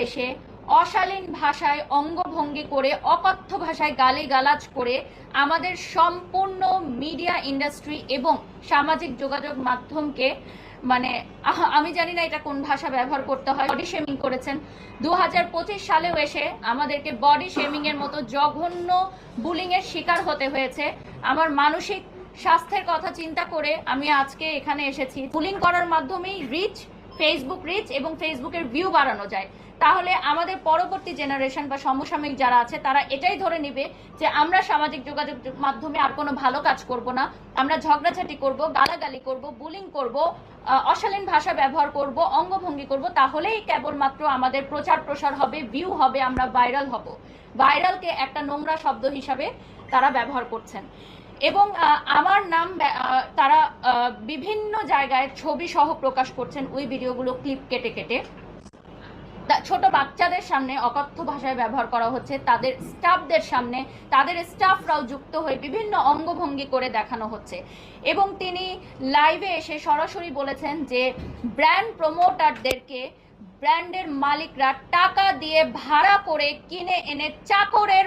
এসে অশালীন ভাষায় অঙ্গভঙ্গি করে অকথ্য ভাষায় গালিগালাজ করে আমাদের সম্পূর্ণ মিডিয়া ইন্ডাস্ট্রি এবং সামাজিক যোগাযোগ মাধ্যমকে মানে আমি জানি না এটা কোন ভাষা ব্যবহার করতে হয়, বডি শেমিং করেছেন। 2025 সালেও এসে আমাদেরকে বডি শেমিং এর মতো জঘন্য বুলিং এর শিকার হতে হয়েছে। আমার মানসিক স্বাস্থ্যের কথা চিন্তা করে আমি আজকে এখানে এসেছি। বুলিং করার মাধ্যমেই ফেসবুক রিচ এবং ফেসবুকের ভিউ বাড়ানো যায়। তাহলে আমাদের পরবর্তী জেনারেশন বা সমসাময়িক যারা আছে তারা এটাই ধরে নিবে যে আমরা সামাজিক যোগাযোগ মাধ্যমে আর কোনো ভালো কাজ করব না, আমরা ঝগড়াঝাটি করব, গালাগালি করব, বুলিং করব, অশালীন ভাষা ব্যবহার করব, অঙ্গভঙ্গি করব, তাহলেই কেবলমাত্র আমাদের প্রচার প্রসার হবে, ভিউ হবে, আমরা ভাইরাল হব। ভাইরালকে একটা নোংরা শব্দ হিসাবে তারা ব্যবহার করছেন এবং আমার নাম তারা বিভিন্ন জায়গায় ছবি সহ প্রকাশ করছেন। ওই ভিডিওগুলো ক্লিপ কেটে কেটে ছোট বাচ্চাদের সামনে অকথ্য ভাষায় ব্যবহার করা হচ্ছে, তাদের স্টাফদের সামনে তাদের স্টাফরাও যুক্ত হয়ে বিভিন্ন অঙ্গভঙ্গি করে দেখানো হচ্ছে। এবং তিনি লাইভে এসে সরাসরি বলেছেন যে ব্র্যান্ড প্রমোটারদেরকে ব্র্যান্ডের মালিকরা টাকা দিয়ে ভাড়া করে কিনে এনে চাকরের